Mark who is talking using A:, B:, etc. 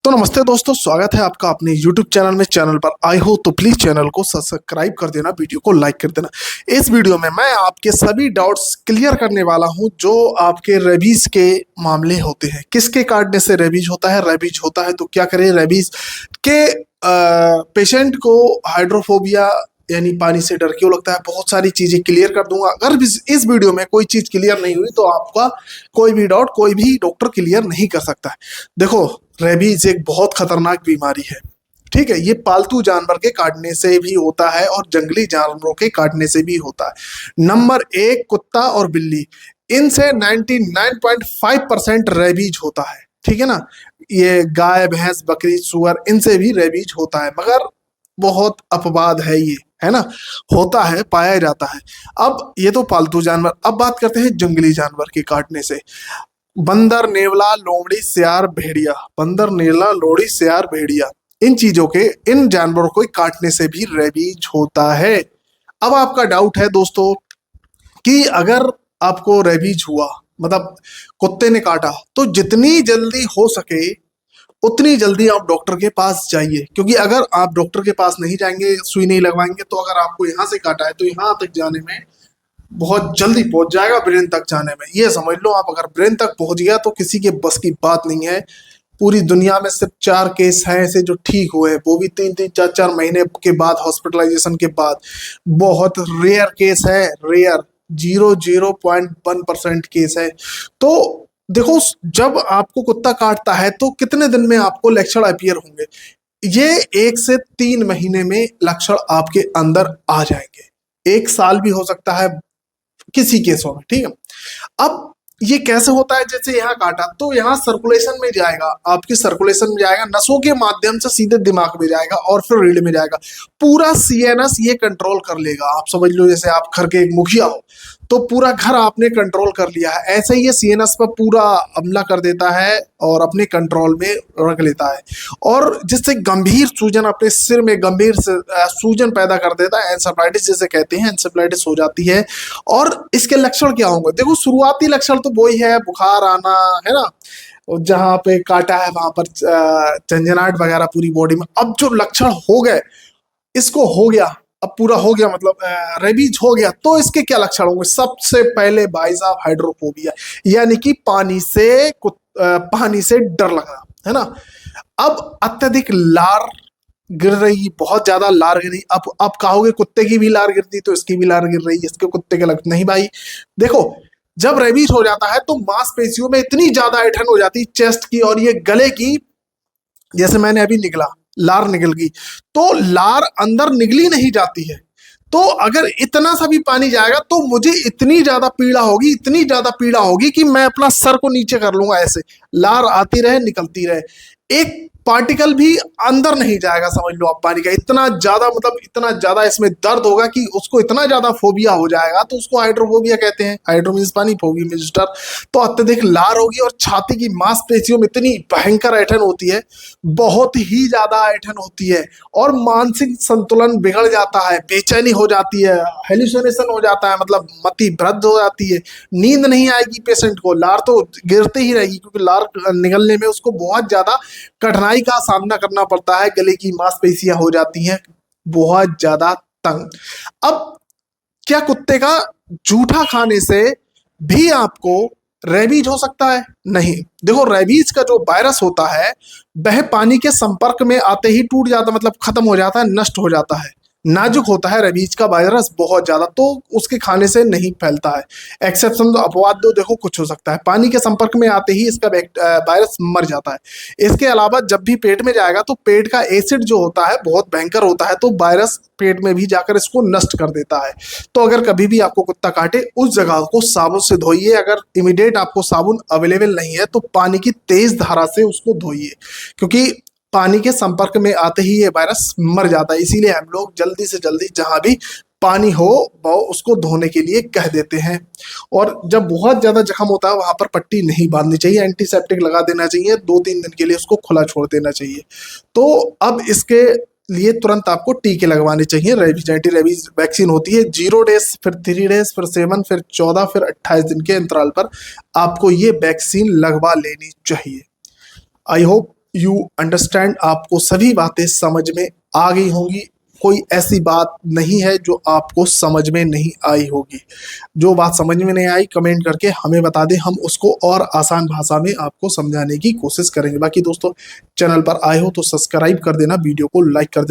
A: तो नमस्ते दोस्तों, स्वागत है आपका अपने YouTube चैनल में। चैनल पर आए हो तो प्लीज चैनल को सब्सक्राइब कर देना, वीडियो को लाइक कर देना। इस वीडियो में मैं आपके सभी डाउट्स क्लियर करने वाला हूं जो आपके रेबीज के मामले होते हैं। किसके काटने से रेबीज होता है, रेबीज होता है तो क्या करें। रेबीज के पेशेंट को हाइड्रोफोबिया यानी पानी से डर क्यों लगता है, बहुत सारी चीजें क्लियर कर दूंगा। अगर इस वीडियो में कोई चीज क्लियर नहीं हुई तो आपका कोई भी डाउट कोई भी डॉक्टर क्लियर नहीं कर सकता है। देखो, रेबीज एक बहुत खतरनाक बीमारी है, ठीक है। ये पालतू जानवर के काटने से भी होता है और जंगली जानवरों के काटने से भी होता है। नंबर एक, कुत्ता और बिल्ली, इनसे 99.5% रेबीज होता है, ठीक है ना। ये गाय, भैंस, बकरी, सुअर, इनसे भी रेबीज होता है, मगर बहुत अपवाद है ये, है ना। होता है, पाया जाता है। अब ये तो पालतू जानवर, अब बात करते हैं जंगली जानवर के काटने से। बंदर, नेवला, लोमड़ी, सियार, भेड़िया। बंदर, नेवला, लोमड़ी, सियार, भेड़िया, इन चीजों के, इन जानवरों को काटने से भी रेबीज होता है। अब आपका डाउट है दोस्तों कि अगर आपको रेबीज हुआ, मतलब कुत्ते ने काटा, तो जितनी जल्दी हो सके उतनी जल्दी आप डॉक्टर के पास जाइए। क्योंकि अगर आप डॉक्टर के पास नहीं जाएंगे, सुई नहीं लगवाएंगे, तो अगर आपको यहाँ से काटा है तो यहाँ तक जाने में बहुत जल्दी पहुंच जाएगा, ब्रेन तक जाने में। ये समझ लो, आप अगर ब्रेन तक पहुंच गया तो किसी के बस की बात नहीं है। पूरी दुनिया में सिर्फ 4 केस हैं ऐसे जो ठीक हुए, वो भी 3-3, 4-4 महीने के बाद, हॉस्पिटलाइजेशन के बाद। बहुत रेयर केस है, रेयर, 0.1% केस है। तो देखो, जब आपको कुत्ता काटता है तो कितने दिन में आपको लक्षण अपीयर होंगे? ये 1 से 3 महीने में लक्षण आपके अंदर आ जाएंगे। 1 साल भी हो सकता है किसी केसों में, ठीक है। अब ये कैसे होता है? जैसे यहाँ काटा तो यहाँ सर्कुलेशन में जाएगा, आपकी सर्कुलेशन में जाएगा, नसों के माध्यम से सीधे दिमाग में जाएगा और फिर रीढ़ में जाएगा। पूरा सीएनएस ये कंट्रोल कर लेगा। आप समझ लो जैसे आप घर के एक मुखिया हो, तो पूरा घर आपने कंट्रोल कर लिया है, ऐसे ही ये सीएनएस पर पूरा हमला कर देता है और अपने कंट्रोल में रख लेता है। और जिससे गंभीर सूजन, अपने सिर में गंभीर सूजन पैदा कर देता है, एंसेफेलाइटिस जिसे कहते हैं, एंसेफेलाइटिस हो जाती है। और इसके लक्षण क्या होंगे? देखो, शुरुआती लक्षण तो वही है, बुखार आना, है ना, जहां पे काटा है वहां पर झंझनाहट वगैरह पूरी बॉडी में। अब जो लक्षण हो गए, इसको हो गया, अब पूरा हो गया, मतलब रेबीज हो गया, तो इसके क्या लक्षण होंगे? सबसे पहले भाई साहब, हाइड्रोफोबिया, यानी कि पानी से डर लगना, है ना। अब अत्यधिक लार गिर रही, बहुत ज्यादा लार गिर रही। अब कहोगे कुत्ते की भी लार गिरती, तो इसकी भी लार गिर रही, इसके कुत्ते के लग नहीं भाई। देखो, जब रेबीज हो जाता है तो मांसपेशियों में इतनी ज्यादा ऐंठन हो जाती है चेस्ट की और ये गले की। जैसे मैंने अभी निकला, लार निकल गई, तो लार अंदर निकली नहीं जाती है। तो अगर इतना सा भी पानी जाएगा तो मुझे इतनी ज्यादा पीड़ा होगी, इतनी ज्यादा पीड़ा होगी कि मैं अपना सर को नीचे कर लूंगा, ऐसे लार आती रहे, निकलती रहे, एक पार्टिकल भी अंदर नहीं जाएगा। समझ लो आप, पानी का इतना ज्यादा, मतलब इतना ज्यादा इसमें दर्द होगा कि उसको इतना ज्यादा फोबिया हो जाएगा, तो उसको हाइड्रोफोबिया कहते हैं। हाइड्रो मींस पानी, फोबिया मींस डर। तो अत्यधिक लार होगी और छाती की मांसपेशियों में इतनी भयंकर ऐंठन होती है, बहुत ही ज्यादा ऐंठन होती है, और मानसिक संतुलन बिगड़ जाता है, बेचैनी हो जाती है, हेलुसिनेशन हो जाता है, मतलब मति भ्रंश हो जाती है, नींद नहीं आएगी पेशेंट को, लार तो गिरते ही रहेगी, क्योंकि लार निकलने में उसको बहुत ज्यादा कठिनाई का सामना करना पड़ता है। गले की मांसपेशियां हो जाती हैं बहुत ज्यादा तंग। अब क्या कुत्ते का जूठा खाने से भी आपको रेबीज हो सकता है? नहीं। देखो, रेबीज का जो वायरस होता है वह पानी के संपर्क में आते ही टूट जाता, मतलब खत्म हो जाता है, नष्ट हो जाता है। नाजुक होता है रेबीज का वायरस बहुत ज्यादा, तो उसके खाने से नहीं फैलता है। एक्सेप्शन, तो अपवाद दो, देखो कुछ हो सकता है। पानी के संपर्क में आते ही इसका वायरस मर जाता है। इसके अलावा जब भी पेट में जाएगा तो पेट का एसिड जो होता है बहुत भयंकर होता है, तो वायरस पेट में भी जाकर इसको नष्ट कर देता है। तो अगर कभी भी आपको कुत्ता काटे, उस जगह को साबुन से धोइए। अगर इमीडिएट आपको साबुन अवेलेबल नहीं है तो पानी की तेज धारा से उसको धोइए, क्योंकि पानी के संपर्क में आते ही ये वायरस मर जाता है। इसीलिए हम लोग जल्दी से जल्दी जहां भी पानी हो वो उसको धोने के लिए कह देते हैं। और जब बहुत ज्यादा जख्म होता है वहां पर पट्टी नहीं बांधनी चाहिए, एंटीसेप्टिक लगा देना चाहिए, 2-3 दिन के लिए उसको खुला छोड़ देना चाहिए। तो अब इसके लिए तुरंत आपको टीके लगवाने चाहिए। रेबीज, एंटी रेबीज वैक्सीन होती है 0 डेज, फिर 3 डेज, फिर 7, फिर 14, फिर 28 दिन के अंतराल पर आपको ये वैक्सीन लगवा लेनी चाहिए। आई होप यू अंडरस्टैंड, आपको सभी बातें समझ में आ गई होंगी। कोई ऐसी बात नहीं है जो आपको समझ में नहीं आई होगी। जो बात समझ में नहीं आई कमेंट करके हमें बता दें, हम उसको और आसान भाषा में आपको समझाने की कोशिश करेंगे। बाकी दोस्तों, चैनल पर आए हो तो सब्सक्राइब कर देना, वीडियो को लाइक कर देना।